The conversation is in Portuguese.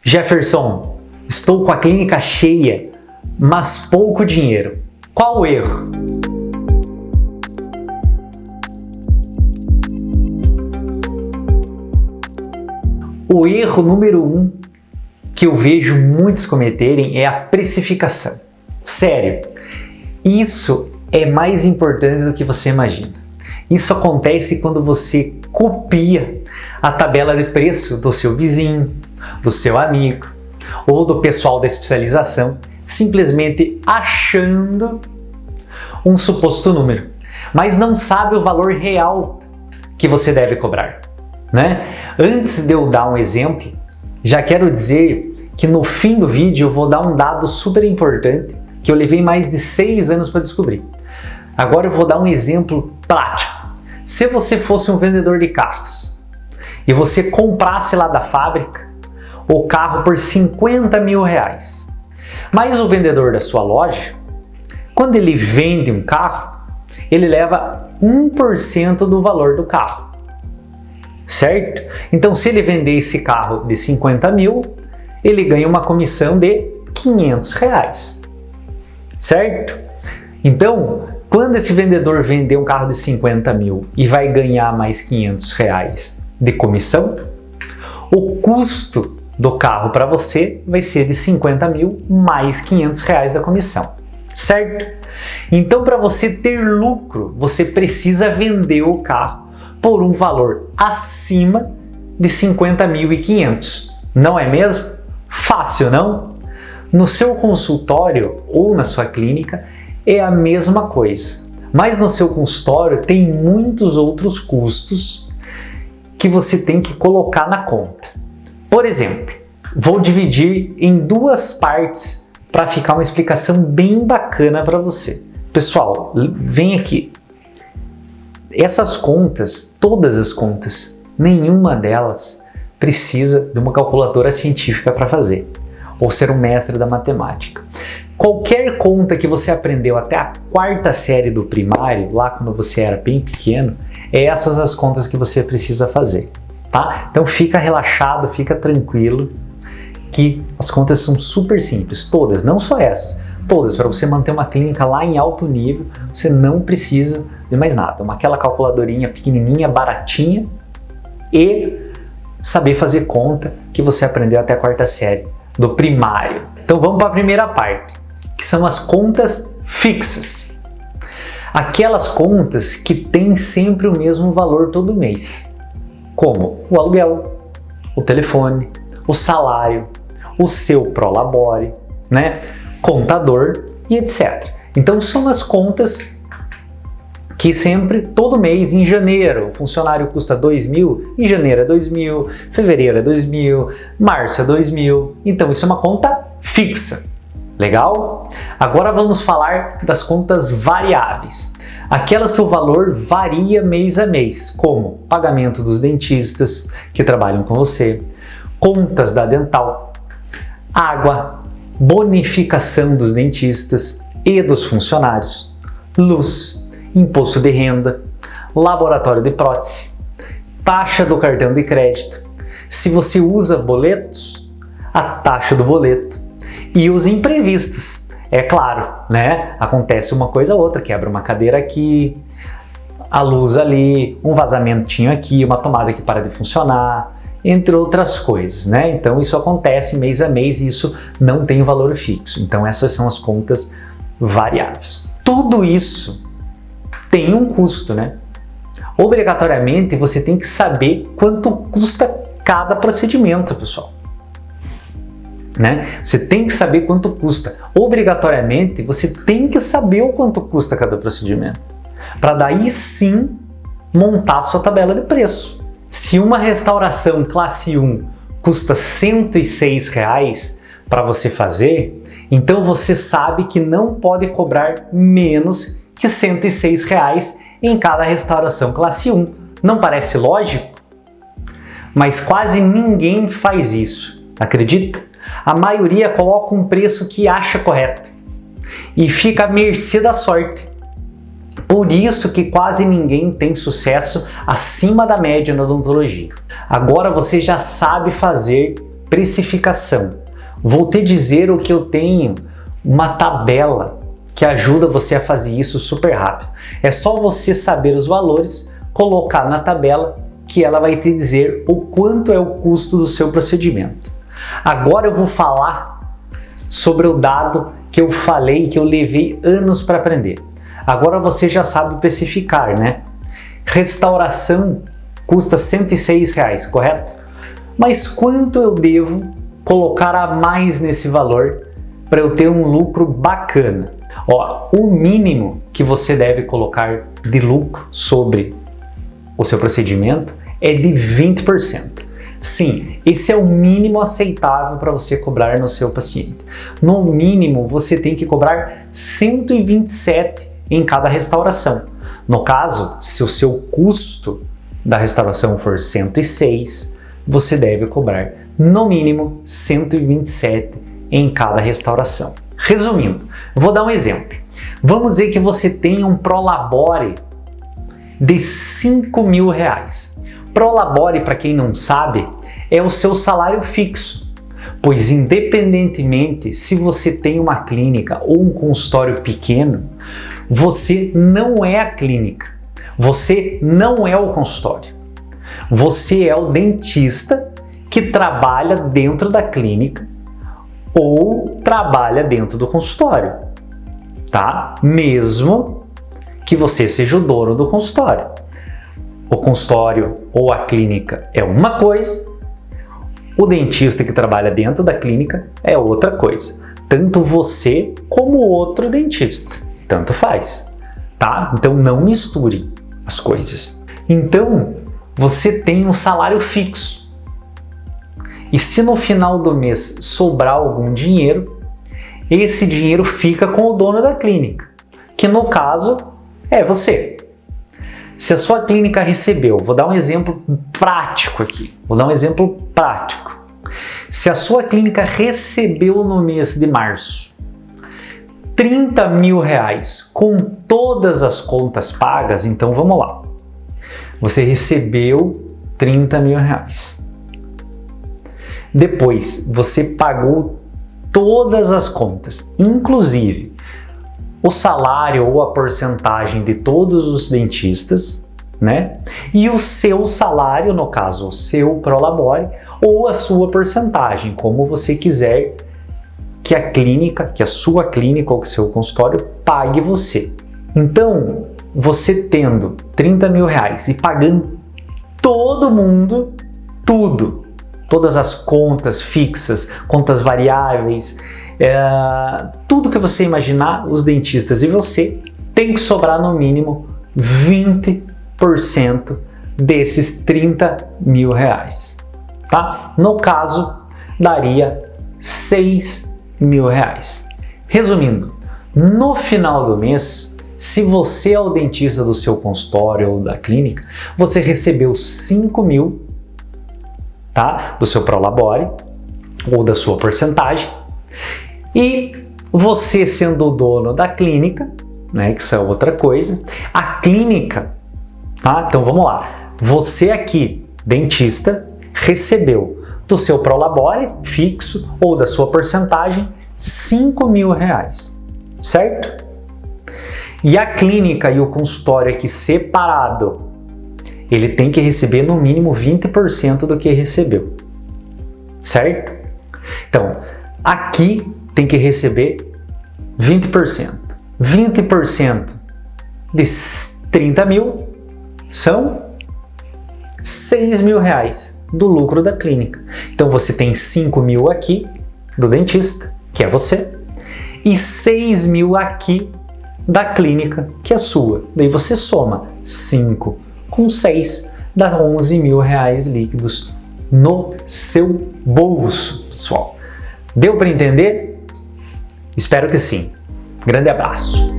Jefferson, estou com a clínica cheia, mas pouco dinheiro. Qual o erro? O erro número 1 que eu vejo muitos cometerem é a precificação. Sério, isso é mais importante do que você imagina. Isso acontece quando você copia a tabela de preço do seu vizinho, do seu amigo ou do pessoal da especialização, simplesmente achando um suposto número, mas não sabe o valor real que você deve cobrar, né? Antes de eu dar um exemplo, já quero dizer que no fim do vídeo eu vou dar um dado super importante que eu levei mais de 6 anos para descobrir. Agora eu vou dar um exemplo prático. Se você fosse um vendedor de carros e você comprasse lá da fábrica o carro por 50 mil reais, mas o vendedor da sua loja, quando ele vende um carro, ele leva 1% do valor do carro, certo? Então, se ele vender esse carro de 50 mil, ele ganha uma comissão de 500 reais, certo? Então, quando esse vendedor vender um carro de 50 mil e vai ganhar mais 500 reais de comissão, o custo do carro para você vai ser de 50 mil mais 500 reais da comissão, certo? Então, para você ter lucro, você precisa vender o carro por um valor acima de 50.500, não é mesmo? Fácil, não? No seu consultório ou na sua clínica é a mesma coisa, mas no seu consultório tem muitos outros custos que você tem que colocar na conta. Por exemplo, vou dividir em 2 partes para ficar uma explicação bem bacana para você. Pessoal, vem aqui. Essas contas, todas as contas, nenhuma delas precisa de uma calculadora científica para fazer, ou ser um mestre da matemática. Qualquer conta que você aprendeu até a 4ª série do primário, lá quando você era bem pequeno, essas as contas que você precisa fazer, tá? Então fica relaxado, fica tranquilo, que as contas são super simples, todas, não só essas, todas. Para você manter uma clínica lá em alto nível, você não precisa de mais nada, aquela calculadorinha pequenininha, baratinha, e saber fazer conta que você aprendeu até a 4ª série do primário. Então vamos para a primeira parte, que são as contas fixas. Aquelas contas que têm sempre o mesmo valor todo mês, como o aluguel, o telefone, o salário, o seu prolabore, né? Contador e etc. Então são as contas que sempre, todo mês, em janeiro, o funcionário custa 2.000, em janeiro é 2.000, fevereiro é 2.000, março é 2.000. Então isso é uma conta fixa. Legal? Agora vamos falar das contas variáveis. Aquelas que o valor varia mês a mês, como pagamento dos dentistas que trabalham com você, contas da dental, água, bonificação dos dentistas e dos funcionários, luz, imposto de renda, laboratório de prótese, taxa do cartão de crédito, se você usa boletos, a taxa do boleto e os imprevistos. É claro, né? Acontece uma coisa ou outra, quebra uma cadeira aqui, a luz ali, um vazamentinho aqui, uma tomada que para de funcionar, entre outras coisas, né? Então isso acontece mês a mês e isso não tem valor fixo. Então essas são as contas variáveis. Tudo isso tem um custo, né? Obrigatoriamente você tem que saber quanto custa cada procedimento, pessoal. Né? Você tem que saber quanto custa. Obrigatoriamente você tem que saber o quanto custa cada procedimento, para daí sim montar a sua tabela de preço. Se uma restauração classe 1 custa R$106 para você fazer, então você sabe que não pode cobrar menos que R$106 em cada restauração classe 1. Não parece lógico? Mas quase ninguém faz isso, acredita? A maioria coloca um preço que acha correto e fica à mercê da sorte. Por isso que quase ninguém tem sucesso acima da média na odontologia. Agora você já sabe fazer precificação. Vou te dizer o que eu tenho, uma tabela que ajuda você a fazer isso super rápido. É só você saber os valores, colocar na tabela que ela vai te dizer o quanto é o custo do seu procedimento. Agora eu vou falar sobre o dado que eu falei que eu levei anos para aprender. Agora você já sabe especificar, né? Restauração custa R$106, correto? Mas quanto eu devo colocar a mais nesse valor para eu ter um lucro bacana? Ó, o mínimo que você deve colocar de lucro sobre o seu procedimento é de 20%. Sim, esse é o mínimo aceitável para você cobrar no seu paciente. No mínimo, você tem que cobrar 127 em cada restauração. No caso, se o seu custo da restauração for 106, você deve cobrar no mínimo 127 em cada restauração. Resumindo, vou dar um exemplo. Vamos dizer que você tem um Prolabore de R$5.000. Prolabore, para quem não sabe, é o seu salário fixo, pois independentemente se você tem uma clínica ou um consultório pequeno, você não é a clínica, você não é o consultório, você é o dentista que trabalha dentro da clínica ou trabalha dentro do consultório, tá? Mesmo que você seja o dono do consultório. O consultório ou a clínica é uma coisa, o dentista que trabalha dentro da clínica é outra coisa. Tanto você como o outro dentista, tanto faz, tá? Então não misture as coisas. Então você tem um salário fixo. E se no final do mês sobrar algum dinheiro, esse dinheiro fica com o dono da clínica, que no caso é você. Se a sua clínica recebeu, vou dar um exemplo prático aqui, Se a sua clínica recebeu no mês de março R$30.000 com todas as contas pagas, então vamos lá. Você recebeu R$30.000. Depois você pagou todas as contas, inclusive o salário ou a porcentagem de todos os dentistas, né? E o seu salário, no caso, o seu Prolabore, ou a sua porcentagem, como você quiser que a clínica, que a sua clínica ou que o seu consultório pague você. Então, você tendo R$30.000 e pagando todo mundo, tudo, todas as contas fixas, contas variáveis, tudo que você imaginar, os dentistas e você, tem que sobrar no mínimo 20% desses R$30.000, tá? No caso, daria R$6.000. Resumindo, no final do mês, se você é o dentista do seu consultório ou da clínica, você recebeu R$5.000, tá? Do seu Prolabore ou da sua porcentagem. E você sendo o dono da clínica, né, que isso é outra coisa, a clínica, tá? Então vamos lá, você aqui, dentista, recebeu do seu Prolabore fixo ou da sua porcentagem R$5.000, certo? E a clínica e o consultório aqui separado, ele tem que receber no mínimo 20% do que recebeu, certo? Então, aqui tem que receber 20%. 20% de 30.000 são R$6.000 do lucro da clínica. Então você tem 5.000 aqui do dentista, que é você, e 6.000 aqui da clínica, que é sua. Daí você soma 5 com 6, dá R$11.000 líquidos no seu bolso, pessoal. Deu para entender? Espero que sim. Grande abraço!